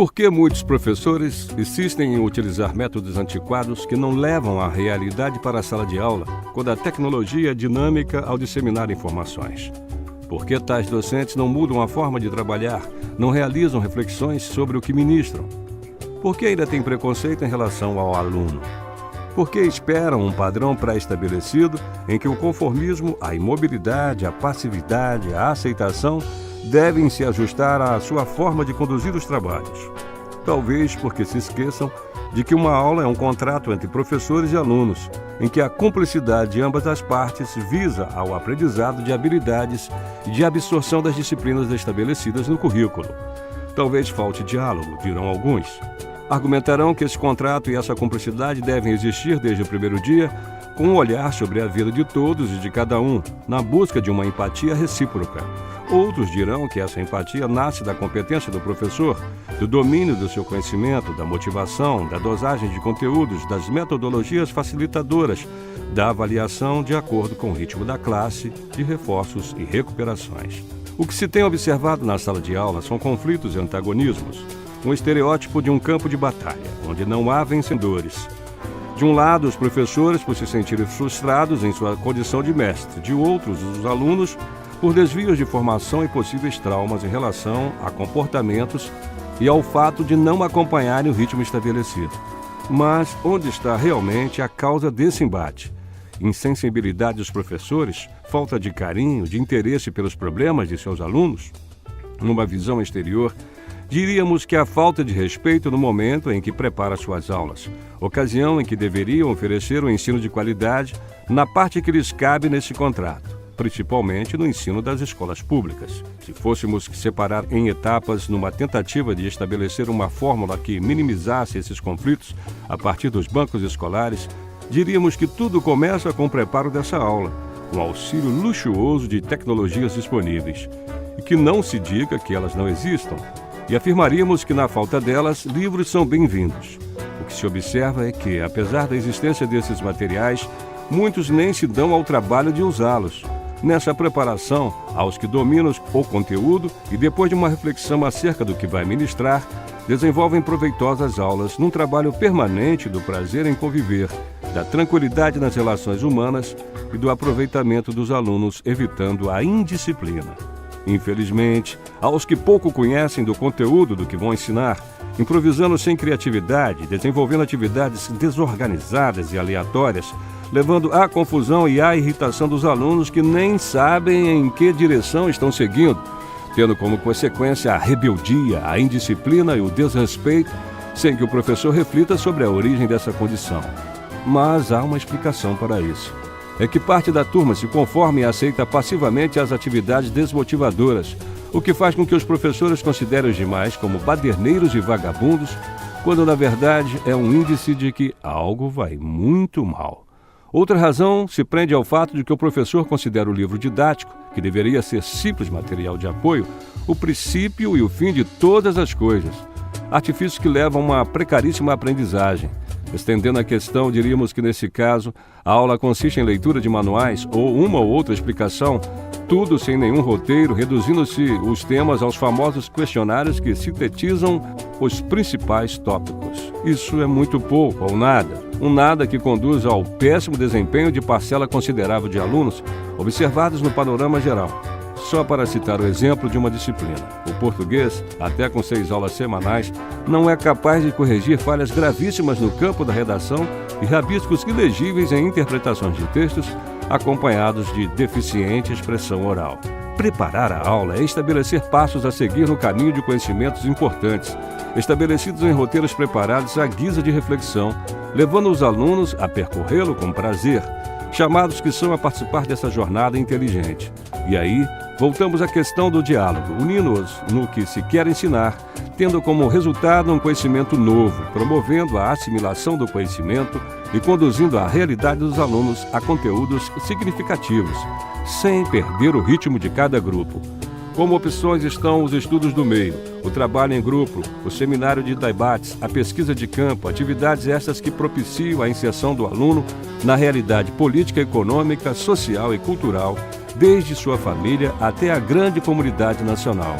Por que muitos professores insistem em utilizar métodos antiquados que não levam a realidade para a sala de aula, quando a tecnologia é dinâmica ao disseminar informações? Por que tais docentes não mudam a forma de trabalhar, não realizam reflexões sobre o que ministram? Por que ainda tem preconceito em relação ao aluno? Por que esperam um padrão pré-estabelecido em que o conformismo, a imobilidade, a passividade, a aceitação devem se ajustar à sua forma de conduzir os trabalhos? Talvez porque se esqueçam de que uma aula é um contrato entre professores e alunos, em que a cumplicidade de ambas as partes visa ao aprendizado de habilidades e de absorção das disciplinas estabelecidas no currículo. Talvez falte diálogo, dirão alguns. Argumentarão que esse contrato e essa cumplicidade devem existir desde o primeiro dia, com um olhar sobre a vida de todos e de cada um, na busca de uma empatia recíproca. Outros dirão que essa empatia nasce da competência do professor, do domínio do seu conhecimento, da motivação, da dosagem de conteúdos, das metodologias facilitadoras, da avaliação de acordo com o ritmo da classe, de reforços e recuperações. O que se tem observado na sala de aula são conflitos e antagonismos, um estereótipo de um campo de batalha, onde não há vencedores. De um lado, os professores por se sentirem frustrados em sua condição de mestre, de outros, os alunos, por desvios de formação e possíveis traumas em relação a comportamentos e ao fato de não acompanharem o ritmo estabelecido. Mas onde está realmente a causa desse embate? Insensibilidade dos professores? Falta de carinho, de interesse pelos problemas de seus alunos? Numa visão exterior, diríamos que a falta de respeito no momento em que prepara suas aulas, ocasião em que deveriam oferecer um ensino de qualidade na parte que lhes cabe nesse contrato, principalmente no ensino das escolas públicas. Se fôssemos separar em etapas numa tentativa de estabelecer uma fórmula que minimizasse esses conflitos a partir dos bancos escolares, diríamos que tudo começa com o preparo dessa aula, com auxílio luxuoso de tecnologias disponíveis, e que não se diga que elas não existam, e afirmaríamos que, na falta delas, livros são bem-vindos. O que se observa é que, apesar da existência desses materiais, muitos nem se dão ao trabalho de usá-los. Nessa preparação, aos que dominam o conteúdo e, depois de uma reflexão acerca do que vai ministrar, desenvolvem proveitosas aulas num trabalho permanente do prazer em conviver, da tranquilidade nas relações humanas e do aproveitamento dos alunos, evitando a indisciplina. Infelizmente, aos que pouco conhecem do conteúdo do que vão ensinar, improvisando sem criatividade, desenvolvendo atividades desorganizadas e aleatórias, levando à confusão e à irritação dos alunos que nem sabem em que direção estão seguindo, tendo como consequência a rebeldia, a indisciplina e o desrespeito, sem que o professor reflita sobre a origem dessa condição. Mas há uma explicação para isso. É que parte da turma se conforma e aceita passivamente as atividades desmotivadoras, o que faz com que os professores considerem os demais como baderneiros e vagabundos, quando na verdade é um índice de que algo vai muito mal. Outra razão se prende ao fato de que o professor considera o livro didático, que deveria ser simples material de apoio, o princípio e o fim de todas as coisas. Artifícios que levam a uma precaríssima aprendizagem. Estendendo a questão, diríamos que nesse caso, a aula consiste em leitura de manuais ou uma ou outra explicação, tudo sem nenhum roteiro, reduzindo-se os temas aos famosos questionários que sintetizam os principais tópicos. Isso é muito pouco ou nada. Um nada que conduz ao péssimo desempenho de parcela considerável de alunos observados no panorama geral. Só para citar o exemplo de uma disciplina, o português, até com 6 aulas semanais, não é capaz de corrigir falhas gravíssimas no campo da redação e rabiscos ilegíveis em interpretações de textos, acompanhados de deficiente expressão oral. Preparar a aula é estabelecer passos a seguir no caminho de conhecimentos importantes, estabelecidos em roteiros preparados à guisa de reflexão, levando os alunos a percorrê-lo com prazer, chamados que são a participar dessa jornada inteligente. E aí, voltamos à questão do diálogo, unindo-os no que se quer ensinar, tendo como resultado um conhecimento novo, promovendo a assimilação do conhecimento e conduzindo a realidade dos alunos a conteúdos significativos, sem perder o ritmo de cada grupo. Como opções estão os estudos do meio, o trabalho em grupo, o seminário de debates, a pesquisa de campo, atividades estas que propiciam a inserção do aluno na realidade política, econômica, social e cultural, desde sua família até a grande comunidade nacional.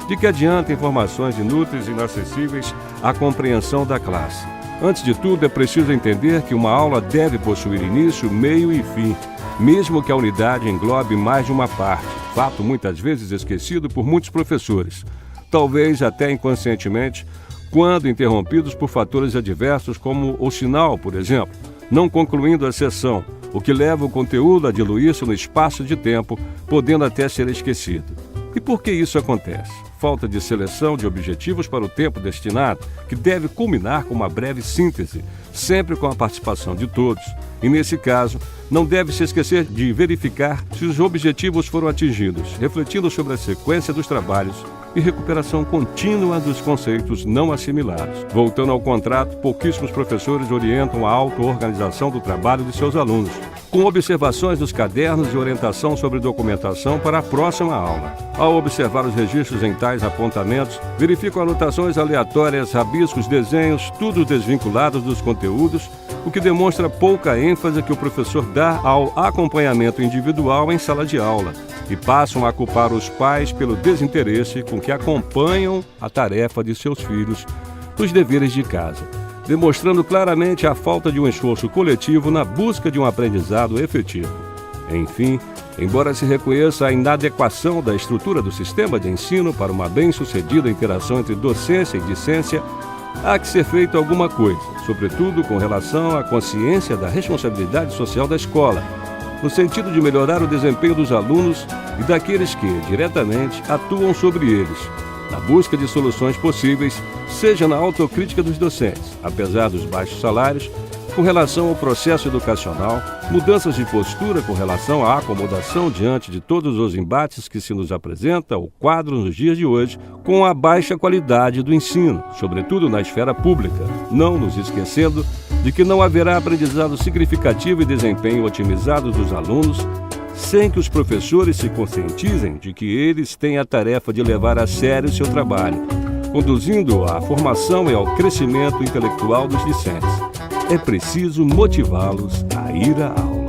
De que adianta informações inúteis e inacessíveis à compreensão da classe? Antes de tudo, é preciso entender que uma aula deve possuir início, meio e fim, mesmo que a unidade englobe mais de uma parte, fato muitas vezes esquecido por muitos professores, talvez até inconscientemente, quando interrompidos por fatores adversos como o sinal, por exemplo, não concluindo a sessão, o que leva o conteúdo a diluir-se no espaço de tempo, podendo até ser esquecido. E por que isso acontece? Falta de seleção de objetivos para o tempo destinado, que deve culminar com uma breve síntese, sempre com a participação de todos. E nesse caso, não deve se esquecer de verificar se os objetivos foram atingidos, refletindo sobre a sequência dos trabalhos e recuperação contínua dos conceitos não assimilados. Voltando ao contrato, pouquíssimos professores orientam a auto-organização do trabalho de seus alunos, com observações dos cadernos e orientação sobre documentação para a próxima aula. Ao observar os registros em tais apontamentos, verificam anotações aleatórias, rabiscos, desenhos, tudo desvinculados dos conteúdos, o que demonstra pouca ênfase que o professor dá ao acompanhamento individual em sala de aula, e passam a culpar os pais pelo desinteresse com que acompanham a tarefa de seus filhos nos deveres de casa, demonstrando claramente a falta de um esforço coletivo na busca de um aprendizado efetivo. Enfim, embora se reconheça a inadequação da estrutura do sistema de ensino para uma bem-sucedida interação entre docência e discência, há que ser feito alguma coisa, sobretudo com relação à consciência da responsabilidade social da escola, no sentido de melhorar o desempenho dos alunos e daqueles que, diretamente, atuam sobre eles, na busca de soluções possíveis, seja na autocrítica dos docentes, apesar dos baixos salários, com relação ao processo educacional, mudanças de postura com relação à acomodação diante de todos os embates que se nos apresenta o quadro nos dias de hoje, com a baixa qualidade do ensino, sobretudo na esfera pública, não nos esquecendo de que não haverá aprendizado significativo e desempenho otimizado dos alunos sem que os professores se conscientizem de que eles têm a tarefa de levar a sério seu trabalho, conduzindo à formação e ao crescimento intelectual dos discentes. É preciso motivá-los a ir à aula.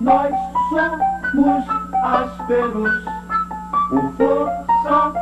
Nós somos ásperos, por força